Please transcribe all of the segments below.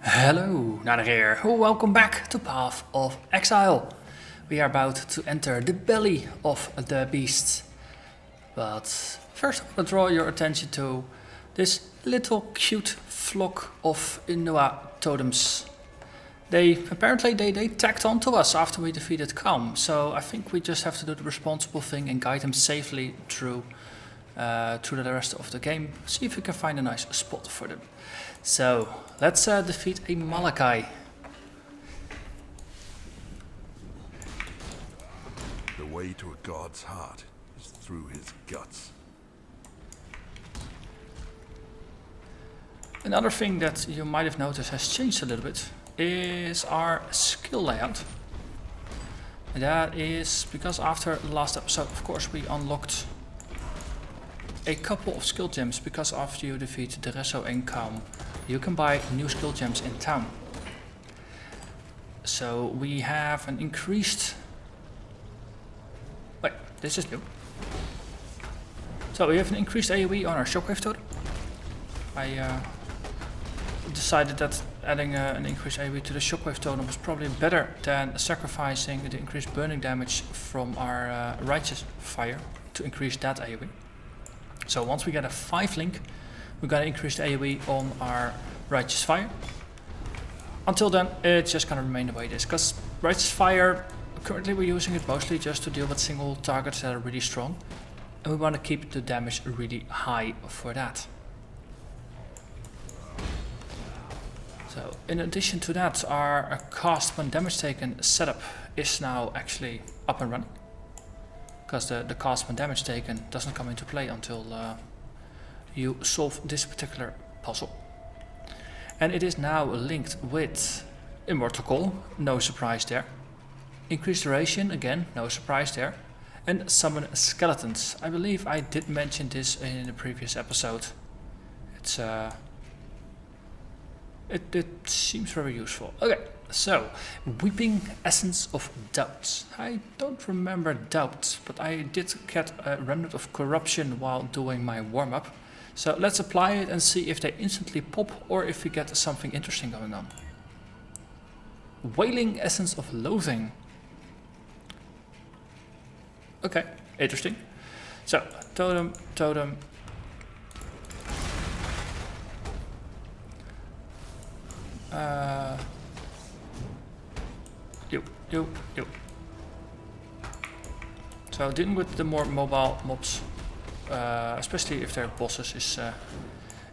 Hello, Narnach here. Welcome back to Path of Exile. We are about to enter the belly of the beast. But first I will draw your attention to this little cute flock of Inuit totems. They tagged on to us after we defeated Calm, so I think we just have to do the responsible thing and guide them safely through the rest of the game. See if we can find a nice spot for them. So let's defeat a Malachi. The way to a god's heart is through his guts. Another thing that you might have noticed has changed a little bit is our skill layout. And that is because after the last episode, of course, we unlocked a couple of skill gems, because after you defeat the Reso and Calm, you can buy new skill gems in town. So we have an increased... Wait, this is new. So we have an increased AoE on our Shockwave Totem. I decided that adding an increased AoE to the Shockwave Totem was probably better than sacrificing the increased burning damage from our Righteous Fire to increase that AoE. So once we get a 5 link, we're gonna increase the AoE on our Righteous Fire. Until then, it's just gonna remain the way it is, because Righteous Fire, currently we're using it mostly just to deal with single targets that are really strong. And we want to keep the damage really high for that. So in addition to that, our cast when damage taken setup is now actually up and running. Because the cast when damage taken doesn't come into play until you solve this particular puzzle. And it is now linked with Immortal Call, no surprise there. Increased duration, again, no surprise there. And summon skeletons. I believe I did mention this in the previous episode. It's it seems very useful. Okay, so Weeping Essence of Doubt. I don't remember Doubt, but I did get a Remnant of Corruption while doing my warm-up. So let's apply it and see if they instantly pop or if we get something interesting going on. Wailing Essence of Loathing. Okay, interesting. So, Totem. You. So dealing with the more mobile mobs, especially if they're bosses, is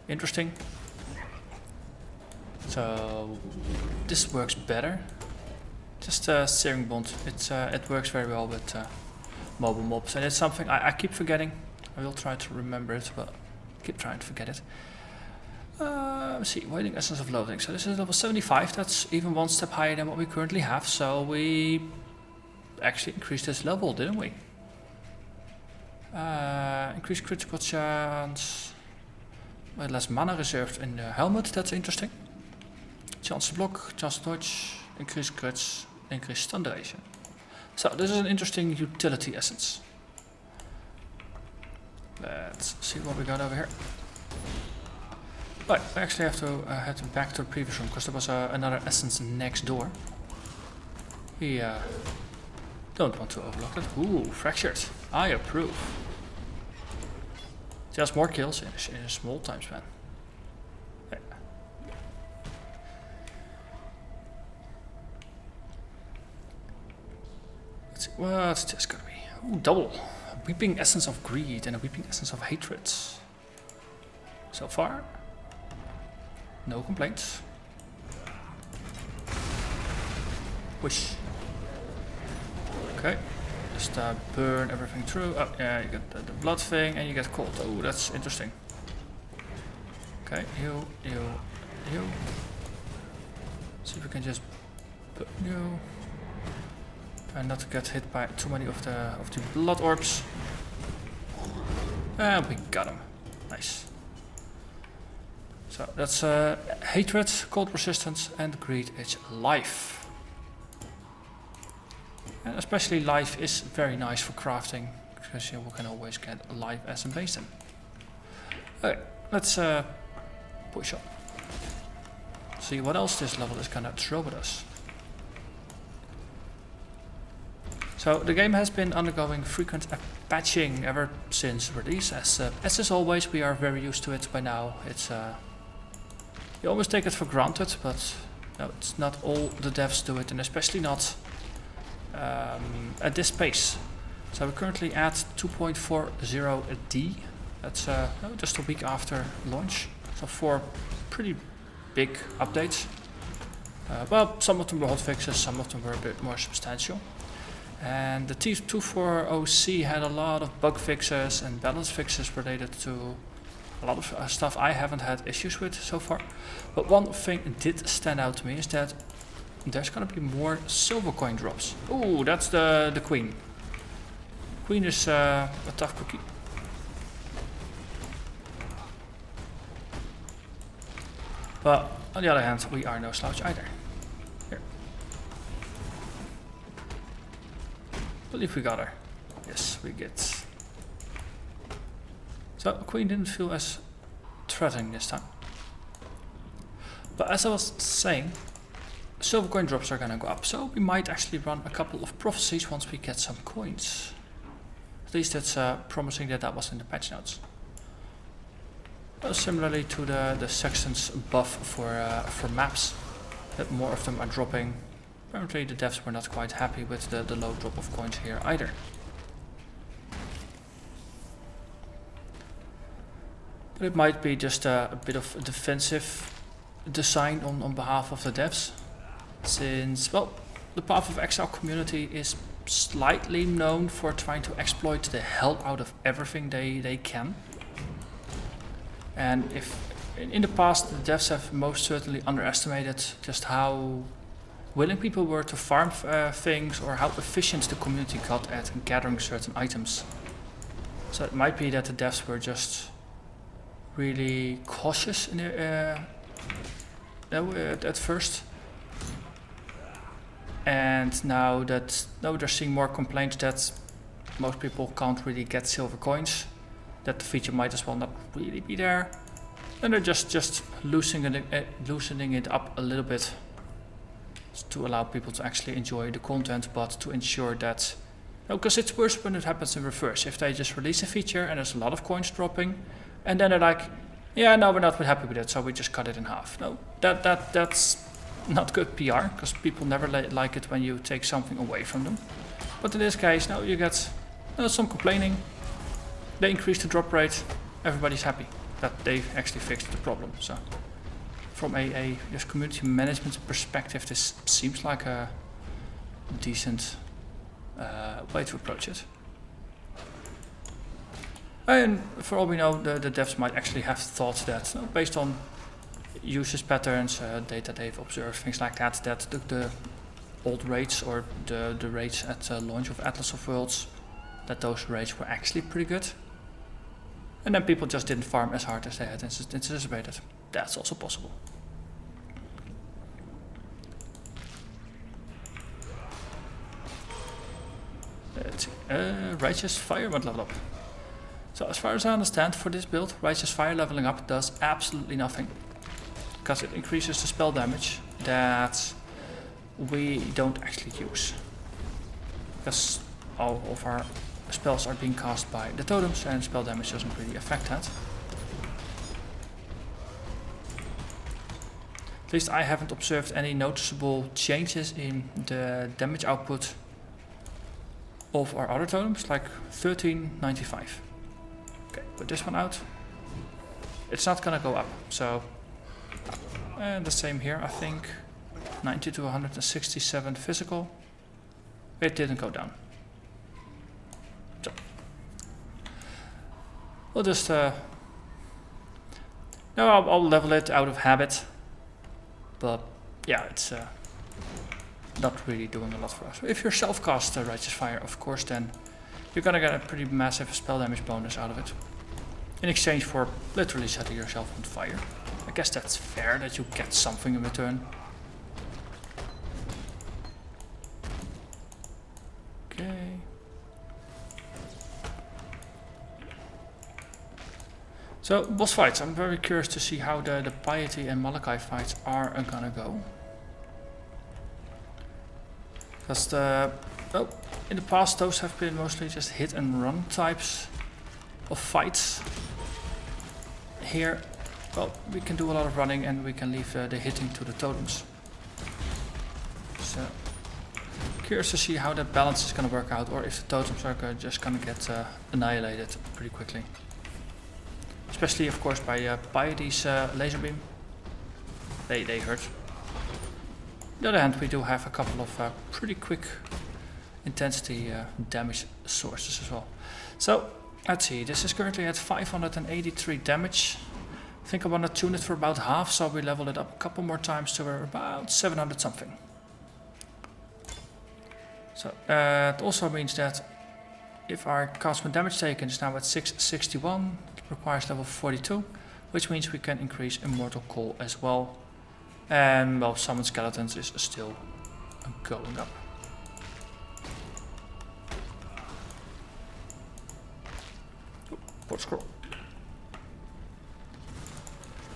interesting. So this works better. Just Searing Bond. It works very well with mobile mobs, and it's something I keep forgetting. I will try to remember it, but I keep trying to forget it. Let's see, Wailing Essence of Loathing. So this is level 75, that's even one step higher than what we currently have, so we actually increased this level, didn't we? Increased critical chance, with less mana reserved in the helmet, that's interesting. Chance to block, chance to dodge, increased crits, increased stun duration. So this is an interesting utility essence. Let's see what we got over here. But I actually have to head back to the previous room because there was another essence next door. We don't want to overlook it. Ooh, fractured. I approve. Just more kills in a small time span. Yeah. Let's see, what's this gonna be? Ooh, double. A Weeping Essence of Greed and a Weeping Essence of Hatred. So far, no complaints. Wish. Okay, just burn everything through. Oh yeah, you get the blood thing and you get cold. Oh, that's interesting. Okay, you. See if we can just put you. Try not to get hit by too many of the blood orbs. And we got him. Nice. So that's Hatred, Cold Resistance, and Greed is Life. And especially Life is very nice for crafting, because you can always get Life as a base then. Okay, let's push up. see what else this level is gonna throw at us. So the game has been undergoing frequent patching ever since release. As always, we are very used to it by now. It's you almost take it for granted, but no, it's not all the devs do it, and especially not at this pace. So we're currently at 2.40D. That's just a week after launch. So 4 pretty big updates. Well, some of them were hotfixes, some of them were a bit more substantial. And the v2.4 had a lot of bug fixes and balance fixes related to a lot of stuff I haven't had issues with so far. But one thing did stand out to me is that there's gonna be more silver coin drops. Ooh, that's the queen. Queen is a tough cookie. But on the other hand, we are no slouch either. Here. Believe we got her. Yes, we get. So Queen didn't feel as threatening this time. But as I was saying, silver coin drops are gonna go up, so we might actually run a couple of prophecies once we get some coins. At least it's promising that was in the patch notes. Similarly to the Sexton's buff for maps, that more of them are dropping. Apparently the devs were not quite happy with the low drop of coins here either. But it might be just a bit of a defensive design on behalf of the devs. Since, well, the Path of Exile community is slightly known for trying to exploit the hell out of everything they can. And if in the past the devs have most certainly underestimated just how willing people were to farm things, or how efficient the community got at gathering certain items. So it might be that the devs were just really cautious in at first. And now that they're seeing more complaints that most people can't really get silver coins, that the feature might as well not really be there, and they're just loosening it up a little bit to allow people to actually enjoy the content, but to ensure that, because it's worse when it happens in reverse. If they just release a feature and there's a lot of coins dropping, and then they're like, yeah, no, we're not happy with it, so we just cut it in half. No, that's not good PR, because people never like it when you take something away from them. But in this case, now you get some complaining. They increase the drop rate. Everybody's happy that they've actually fixed the problem. So, from a just community management perspective, this seems like a decent way to approach it. And for all we know, the devs might actually have thought that, based on usage patterns, data they've observed, things like that, that the old rates, or the rates at launch of Atlas of Worlds, that those rates were actually pretty good. And then people just didn't farm as hard as they had anticipated. That's also possible. Let's see. Righteous Fire went level up. So as far as I understand, for this build, Righteous Fire leveling up does absolutely nothing. Because it increases the spell damage that we don't actually use. Because all of our spells are being cast by the totems, and spell damage doesn't really affect that. At least I haven't observed any noticeable changes in the damage output of our other totems, like 1395. Okay, put this one out. It's not gonna go up, so. And the same here, I think. 90 to 167 physical. It didn't go down. So. We'll just. No, I'll level it out of habit. But yeah, it's not really doing a lot for us. If you're self-cast Righteous Fire, of course, then you're gonna get a pretty massive spell damage bonus out of it. In exchange for literally setting yourself on fire. I guess that's fair that you get something in return. So, boss fights. I'm very curious to see how the Piety and Malachi fights are gonna go. Because in the past those have been mostly just hit and run types of fights. Here, well, we can do a lot of running and we can leave the hitting to the totems. So, curious to see how that balance is gonna work out, or if the totems are just gonna get annihilated pretty quickly. Especially, of course, by Piety's laser beam. They hurt. On the other hand, we do have a couple of pretty quick intensity damage sources as well. So, let's see, this is currently at 583 damage. I think I want to tune it for about half, so we level it up a couple more times to about 700 something. So, it also means that if our castment damage taken is now at 661, it requires level 42, which means we can increase Immortal Call as well. And, well, Summon Skeletons is still going up. Port scroll.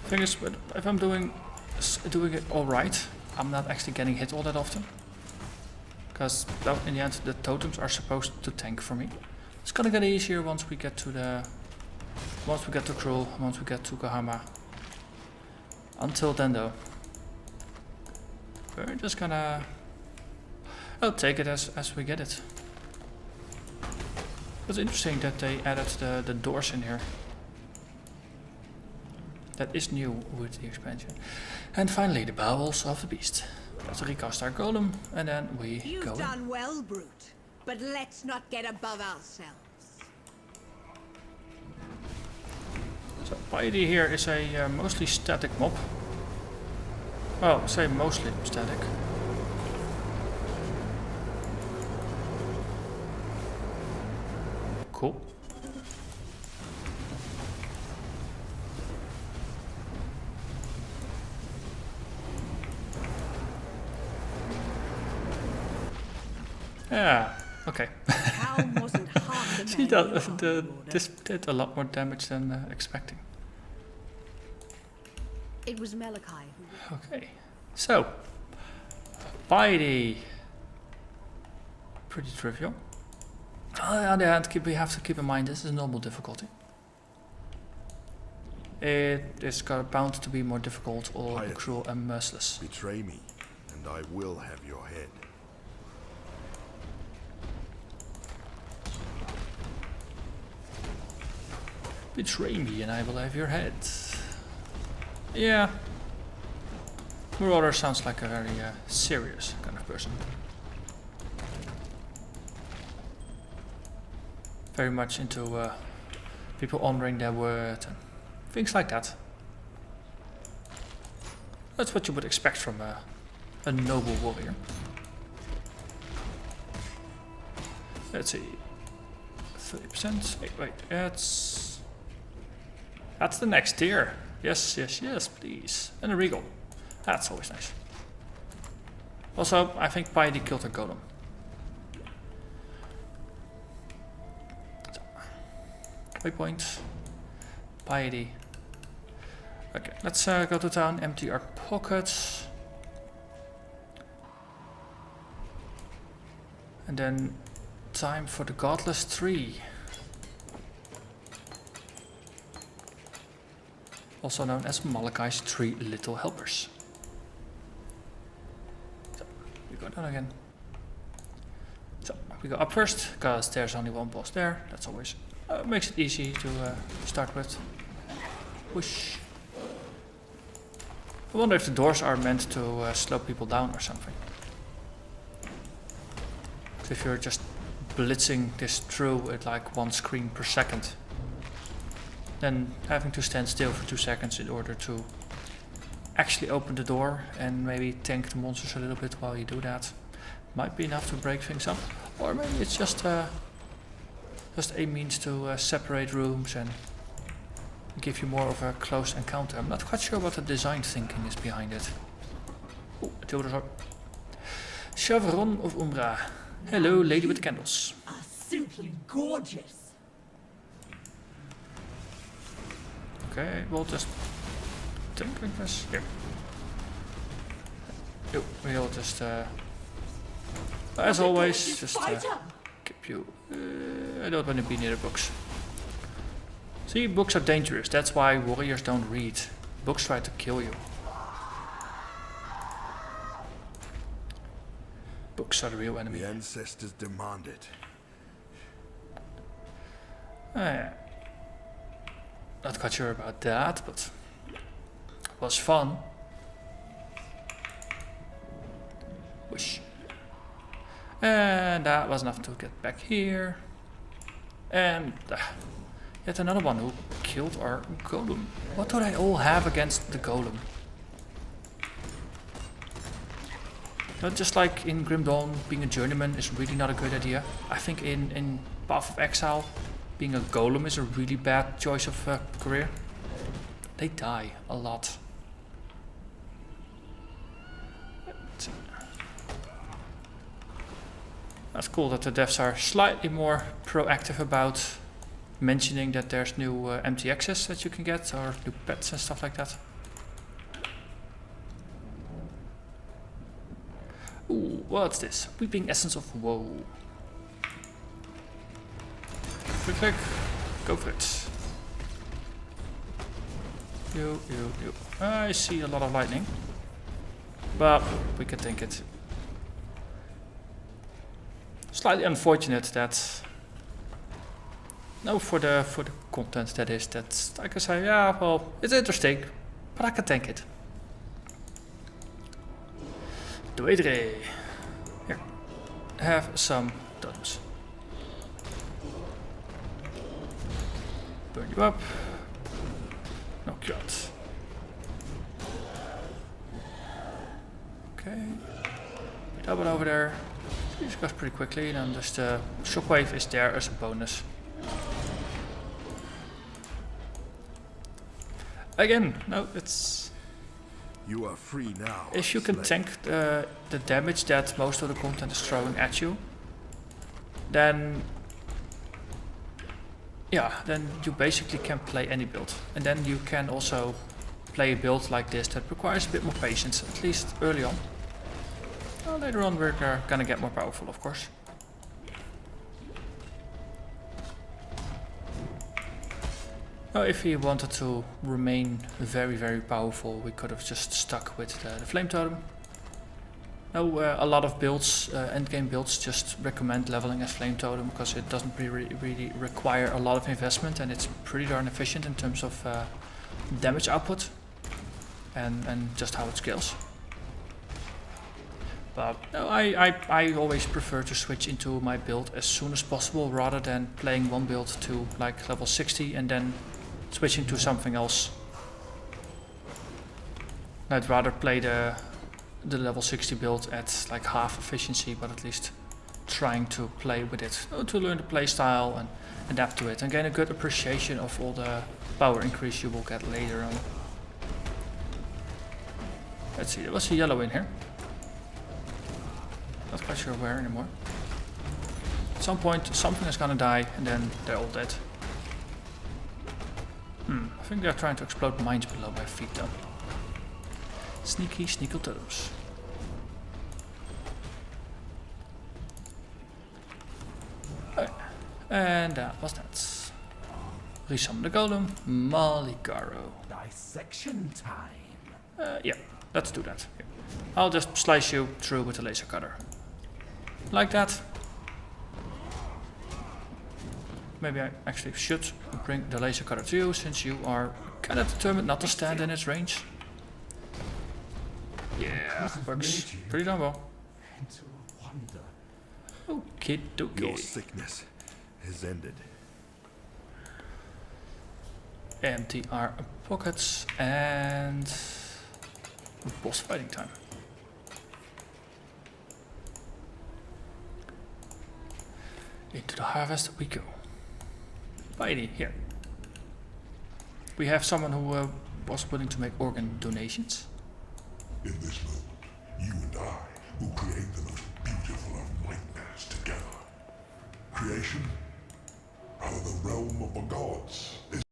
Thing is, if I'm doing it alright, I'm not actually getting hit all that often. Because, well, in the end, the totems are supposed to tank for me. It's gonna get easier once we get to Cruel, once we get to Tukohama. Until then, though, we're just gonna take it as we get it. It's interesting that they added the doors in here. That is new with the expansion. And finally, the bowels of the beast. Let's recast our golem, and then we go in. You've done well, brute, but let's not get above ourselves. So Piety here is a mostly static mob. Well, I say mostly static. Cool. Yeah, okay. See, this did a lot more damage than expecting. It was Malachi who... Okay, so Piety, pretty trivial. On the other hand, we have to keep in mind this is normal difficulty. It is bound to be more difficult or Piety, cruel and merciless. betray me, and I will have your head. Betray me and I will have your head. Yeah. Marauder sounds like a very serious kind of person. Very much into people honoring their word and things like that. That's what you would expect from a noble warrior. Let's see. 30%. Wait, that's the next tier. Yes, please. And a regal. That's always nice. Also, I think Piety killed a golem. So, waypoint. Piety. Okay, let's go to town, empty our pockets. And then time for the Godless Tree. Also known as Malachai's 3 Little Helpers. So, we go down again. So, we go up first, because there's only one boss there. That's always makes it easy to start with. Whoosh. I wonder if the doors are meant to slow people down or something. So if you're just blitzing this through at like 1 screen per second, then having to stand still for 2 seconds in order to actually open the door and maybe tank the monsters a little bit while you do that might be enough to break things up. Or maybe it's just a means to separate rooms and give you more of a close encounter. I'm not quite sure what the design thinking is behind it. Oh, Theodore. Chevron of Umbra. Hello, lady with the candles. Are simply gorgeous. Okay, we'll just think like this. Here. We'll just, as always, just keep you. I don't want to be near the books. See, books are dangerous. That's why warriors don't read. Books try to kill you. Books are the real enemy. The ancestors demand it. Not quite sure about that, but it was fun. Whoosh. And that was enough to get back here. And yet another one who killed our golem. What do they all have against the golem? Not just like in Grim Dawn, being a journeyman is really not a good idea. I think in Path of Exile, being a golem is a really bad choice of career. They die a lot. That's cool that the devs are slightly more proactive about mentioning that there's new empty access that you can get, or new pets and stuff like that. Ooh, what's this? Weeping Essence of Woe. Click, go for it. You. I see a lot of lightning, but we can take it. Slightly unfortunate that. No, for the content that is. That I can say, yeah, well, it's interesting, but I can take it. Here, have some totems. Burn you up. Knock you out. Okay. Double over there. These goes pretty quickly, and then just Shockwave is there as a bonus. Again, no, it's. You are free now. If you can tank the damage that most of the content is throwing at you, then yeah, then you basically can play any build. And then you can also play a build like this that requires a bit more patience, at least early on. Well, later on we're gonna get more powerful, of course. Well, if he wanted to remain very, very powerful, we could have just stuck with the Flame Totem. No, a lot of builds, endgame builds, just recommend leveling as Flame Totem because it doesn't really require a lot of investment, and it's pretty darn efficient in terms of damage output and just how it scales. But no, I always prefer to switch into my build as soon as possible rather than playing one build to like level 60 and then switching to something else. I'd rather play the level 60 build at like half efficiency, but at least trying to play with it, to learn the playstyle and adapt to it and gain a good appreciation of all the power increase you will get later on. Let's see, there was a yellow in here. Not quite sure where anymore. At some point something is gonna die and then they're all dead. I think they're trying to explode mines below my feet though. Sneaky totems. Okay. And that was that. Resummon the golem, Malachai. Dissection time. Yeah, let's do that. Here. I'll just slice you through with a laser cutter. Like that. Maybe I actually should bring the laser cutter to you, since you are kind of determined not to stand in its range. Yeah, works pretty darn well. Okay, Your sickness is ended. Empty our pockets and boss fighting time. Into the harvest we go. Piety, here. We have someone who was willing to make organ donations. In this moment, you and I will create the most beautiful of nightmares together. Creation, out of the realm of the gods, is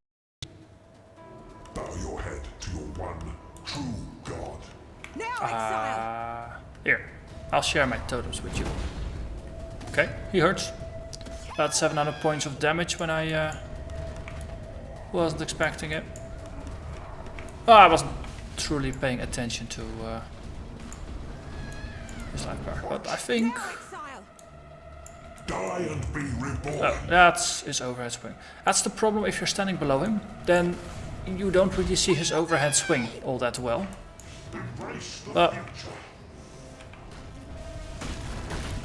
of Exile. Here, I'll share my totems with you. Okay, he hurts. About 700 points of damage when I wasn't expecting it. Oh, I wasn't truly paying attention to his life bar, but I think... Exile. Die and be reborn. Oh, that's his overhead swing. That's the problem if you're standing below him, then you don't really see his overhead swing all that well. Embrace the But future.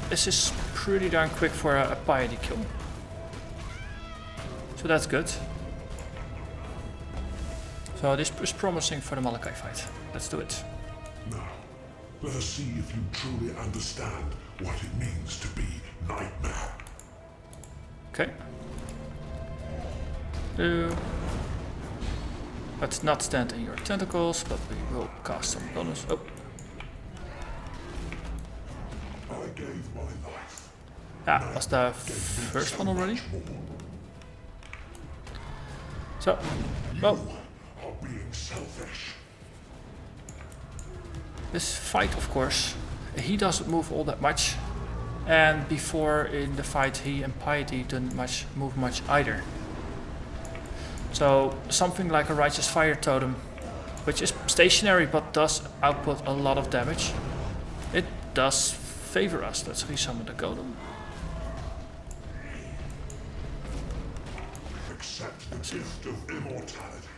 this is pretty darn quick for a Piety kill. So that's good. So this is promising for the Malachi fight. Let's do it. Now, let us see if you truly understand what it means to be Nightmare. Okay. Let's not stand in your tentacles, but we will cast some bonus. Oh, I gave my life. that was the first one already. So, well, Are being selfish. this fight, of course, he doesn't move all that much. And before in the fight, he and Piety didn't move much either. So something like a Righteous Fire Totem, which is stationary but does output a lot of damage, it does favor us. Let's resummon the golem. Accept the gift of immortality.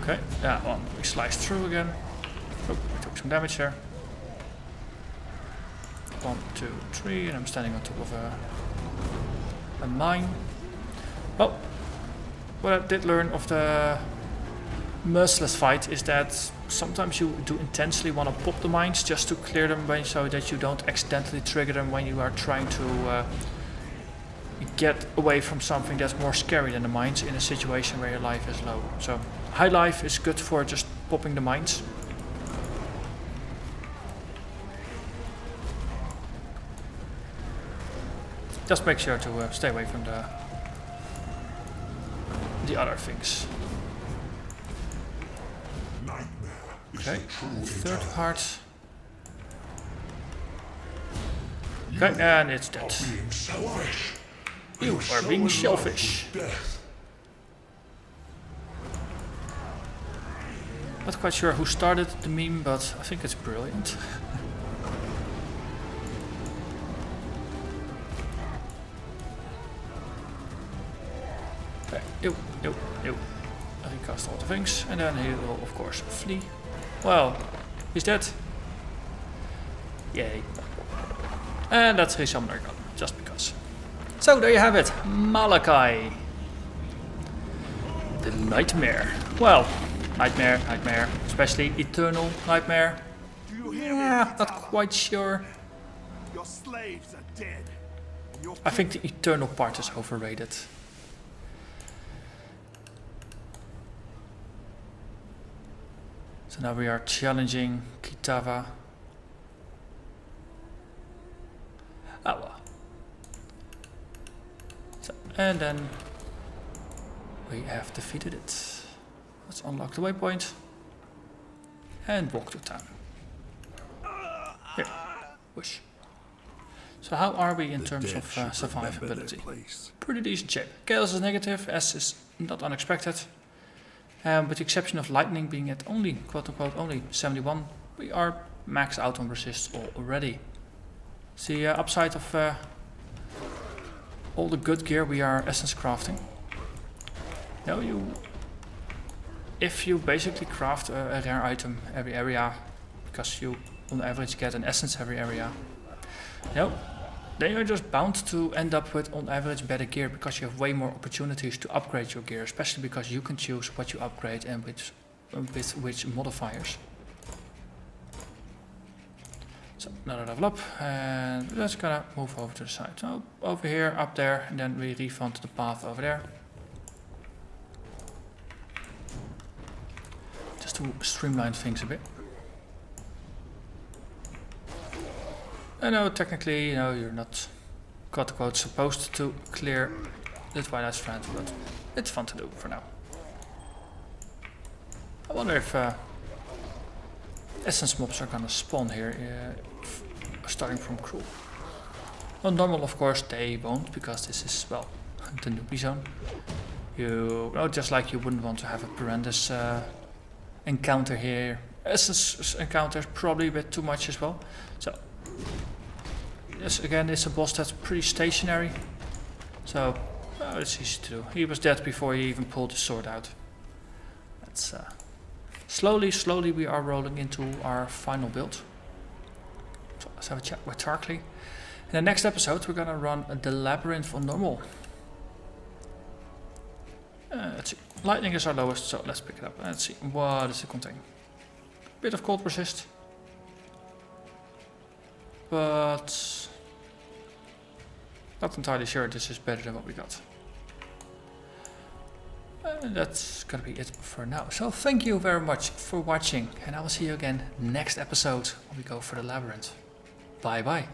Okay, that one we sliced through again. Oh, we took some damage there. 1, 2, 3, and I'm standing on top of a mine. Well, what I did learn of the merciless fight is that sometimes you do intensely want to pop the mines just to clear them so that you don't accidentally trigger them when you are trying to get away from something that's more scary than the mines in a situation where your life is low. So high life is good for just popping the mines. Just make sure to stay away from the other things. Nightmare is Okay, the true third intelligence. part. Okay, and it's dead. Being selfish. You are being selfish. Death. Not quite sure who started the meme, but I think it's brilliant. Okay, ew. I recast all the things, and then he will of course flee. Well, he's dead. Yay. And that's his summoner gun, just because. So there you have it, Malachi. The Nightmare. Well, Nightmare, especially Eternal Nightmare. Do you hear me? Yeah, not quite sure. Your slaves are dead. And your I think the Eternal part is overrated. So now we are challenging Kitava. Awa. So, and then we have defeated it. Let's unlock the waypoint and walk to town. Here, whoosh. So how are we in The terms dead of should remember their survivability? place. Pretty decent shape. Chaos is negative, S is not unexpected. With the exception of lightning being at only, quote unquote, only 71, we are maxed out on resist already. The upside of all the good gear we are essence crafting. Now if you basically craft a rare item every area, because you on average get an essence every area, then you're just bound to end up with on average better gear because you have way more opportunities to upgrade your gear, especially because you can choose what you upgrade and with which modifiers. So another level up, and we're just gonna move over to the side. So over here, up there, and then we refund the path over there. Just to streamline things a bit. I know technically, you're not, quote unquote, supposed to clear the Twilight Strand, but it's fun to do for now. I wonder if essence mobs are gonna spawn here, starting from Cruel. On normal, of course, they won't, because this is, well, the newbie zone. Just like you wouldn't want to have a horrendous encounter here. Essence encounter is probably a bit too much as well. So, yes, again, it's a boss that's pretty stationary. So, it's easy to do. He was dead before he even pulled his sword out. That's slowly we are rolling into our final build. So let's have a chat with Tarkly. In the next episode, we're gonna run the Labyrinth on normal. Let's see. Lightning is our lowest, so let's pick it up. Let's see. What does it contain? Bit of cold resist, but not entirely sure this is better than what we got. That's gonna be it for now. So thank you very much for watching, and I will see you again next episode when we go for the Labyrinth. Bye bye.